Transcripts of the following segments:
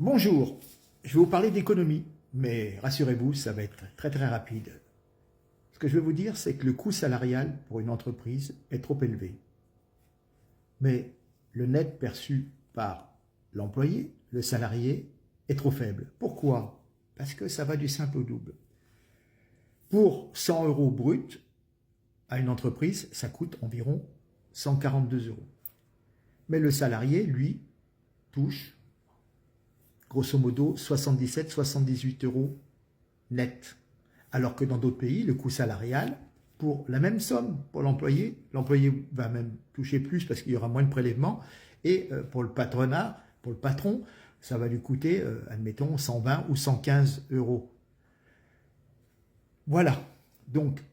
Bonjour, je vais vous parler d'économie, mais rassurez-vous, ça va être très très rapide. Ce que je vais vous dire, c'est que le coût salarial pour une entreprise est trop élevé. Mais le net perçu par l'employé, le salarié, est trop faible. Pourquoi? Parce que ça va du simple au double. Pour 100 euros brut, à une entreprise, ça coûte environ 142 euros. Mais le salarié, lui, touche grosso modo 77-78 euros net. Alors que dans d'autres pays, le coût salarial, pour la même somme pour l'employé va même toucher plus parce qu'il y aura moins de prélèvements, et pour le patronat, pour le patron, ça va lui coûter, admettons, 120 ou 115 euros. Voilà. Donc,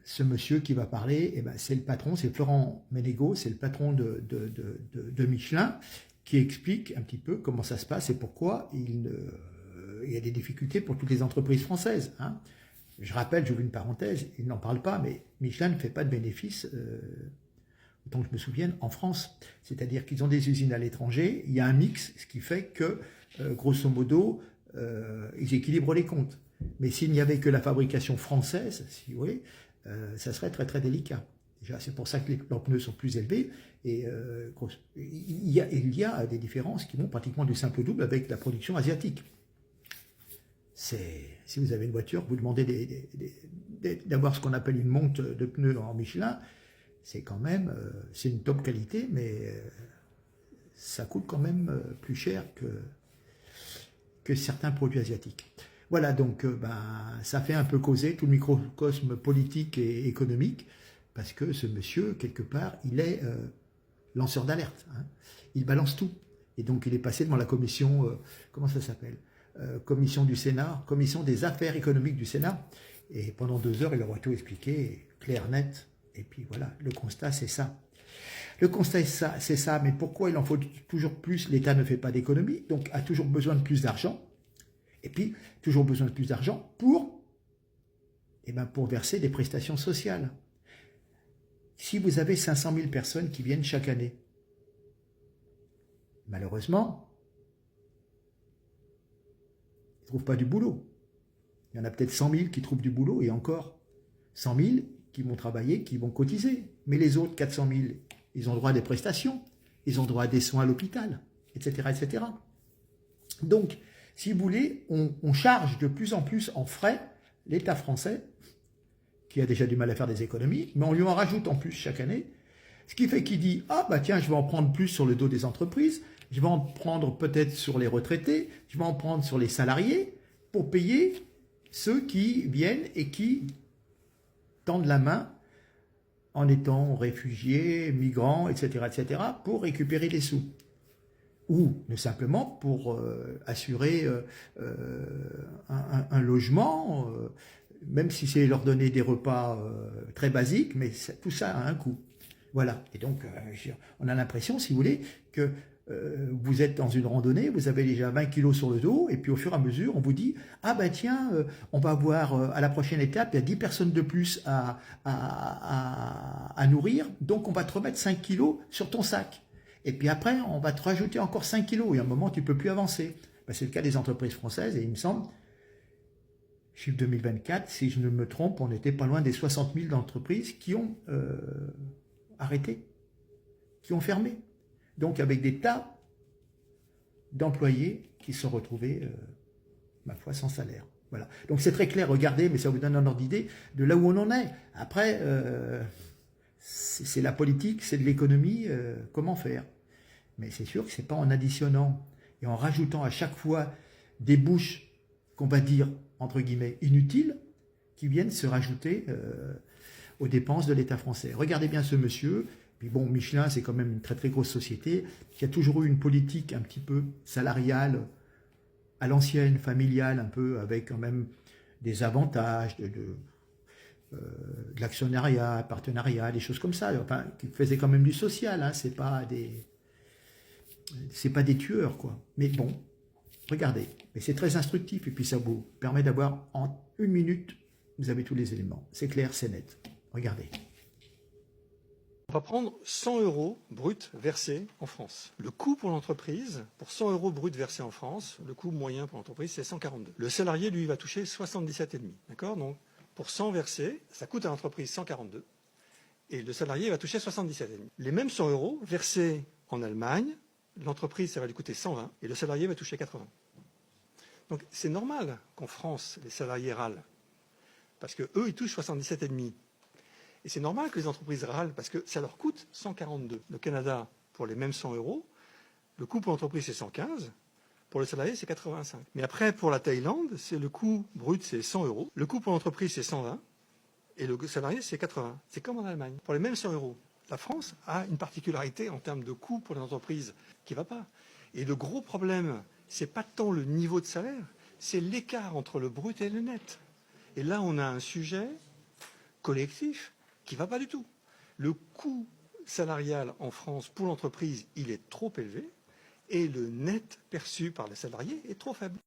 ce monsieur qui va parler, eh ben, c'est le patron, c'est Florent Ménégo, c'est le patron de Michelin, qui explique un petit peu comment ça se passe et pourquoi il y a des difficultés pour toutes les entreprises françaises. Hein. Je rappelle, j'ouvre une parenthèse, il n'en parle pas, mais Michelin ne fait pas de bénéfices, autant que je me souvienne, en France. C'est-à-dire qu'ils ont des usines à l'étranger, il y a un mix, ce qui fait que, grosso modo, ils équilibrent les comptes. Mais s'il n'y avait que la fabrication française, si vous voulez, ça serait très très délicat. Déjà, c'est pour ça que leurs pneus sont plus élevés. Et il y a des différences qui vont pratiquement du simple au double avec la production asiatique. Si vous avez une voiture, vous demandez d'avoir ce qu'on appelle une monte de pneus en Michelin, c'est quand même, c'est une top qualité, mais ça coûte quand même plus cher que certains produits asiatiques. Voilà, donc ça fait un peu causer tout le microcosme politique et économique, parce que ce monsieur, quelque part, il est lanceur d'alerte. Hein. Il balance tout. Et donc, il est passé devant la commission, comment ça s'appelle, commission du Sénat, commission des affaires économiques du Sénat. Et pendant 2 heures, il leur a tout expliqué, clair, net. Et puis voilà, le constat, c'est ça. Le constat, c'est ça, mais pourquoi il en faut toujours plus? L'État ne fait pas d'économie, donc a toujours besoin de plus d'argent. Et puis, toujours besoin de plus d'argent pour verser des prestations sociales. Si vous avez 500 000 personnes qui viennent chaque année, malheureusement, ils ne trouvent pas du boulot. Il y en a peut-être 100 000 qui trouvent du boulot, et encore 100 000 qui vont travailler, qui vont cotiser. Mais les autres 400 000, ils ont droit à des prestations, ils ont droit à des soins à l'hôpital, etc., etc. Donc, si vous voulez, on charge de plus en plus en frais l'État français, qui a déjà du mal à faire des économies, mais on lui en rajoute en plus chaque année, ce qui fait qu'il dit « Ah bah tiens, je vais en prendre plus sur le dos des entreprises, je vais en prendre peut-être sur les retraités, je vais en prendre sur les salariés, pour payer ceux qui viennent et qui tendent la main en étant réfugiés, migrants, etc., etc., pour récupérer des sous. » Ou simplement pour assurer un logement, même si c'est leur donner des repas très basiques, mais tout ça a un coût. Voilà. Et donc, on a l'impression, si vous voulez, que vous êtes dans une randonnée, vous avez déjà 20 kilos sur le dos, et puis au fur et à mesure, on vous dit « Ah ben tiens, on va voir à la prochaine étape, il y a 10 personnes de plus à nourrir, donc on va te remettre 5 kilos sur ton sac. » Et puis après, on va te rajouter encore 5 kilos, et à un moment, tu ne peux plus avancer. Ben, c'est le cas des entreprises françaises, et il me semble, chiffre 2024, si je ne me trompe, on n'était pas loin des 60 000 entreprises qui ont arrêté, qui ont fermé. Donc avec des tas d'employés qui se sont retrouvés, ma foi, sans salaire. Voilà. Donc c'est très clair, regardez, mais ça vous donne un ordre d'idée de là où on en est. Après, c'est la politique, c'est de l'économie, comment faire? Mais c'est sûr que ce n'est pas en additionnant et en rajoutant à chaque fois des bouches qu'on va dire, entre guillemets, inutiles, qui viennent se rajouter aux dépenses de l'État français. Regardez bien ce monsieur, puis bon, Michelin, c'est quand même une très très grosse société, qui a toujours eu une politique un petit peu salariale, à l'ancienne, familiale, un peu, avec quand même des avantages, de l'actionnariat, partenariat, des choses comme ça, enfin, qui faisaient quand même du social, hein, c'est pas des tueurs, quoi. Mais bon, regardez, mais c'est très instructif, et puis ça vous permet d'avoir, en 1 minute, vous avez tous les éléments. C'est clair, c'est net. Regardez. On va prendre 100 euros brut versés en France. Le coût pour l'entreprise, pour 100 euros brut versés en France, le coût moyen pour l'entreprise, c'est 142. Le salarié, lui, va toucher 77,5. D'accord? Donc, pour 100 versés, ça coûte à l'entreprise 142. Et le salarié va toucher 77,5. Les mêmes 100 euros versés en Allemagne, l'entreprise, ça va lui coûter 120 et le salarié va toucher 80. Donc, c'est normal qu'en France, les salariés râlent. Parce qu'eux, ils touchent 77,5. Et c'est normal que les entreprises râlent parce que ça leur coûte 142. Le Canada, pour les mêmes 100 euros, le coût pour l'entreprise, c'est 115. Pour le salarié, c'est 85. Mais après, pour la Thaïlande, c'est le coût brut, c'est 100 euros. Le coût pour l'entreprise, c'est 120. Et le salarié, c'est 80. C'est comme en Allemagne. Pour les mêmes 100 euros. La France a une particularité en termes de coût pour les entreprises qui ne va pas. Et le gros problème, ce n'est pas tant le niveau de salaire, c'est l'écart entre le brut et le net. Et là, on a un sujet collectif qui ne va pas du tout. Le coût salarial en France pour l'entreprise, il est trop élevé et le net perçu par les salariés est trop faible.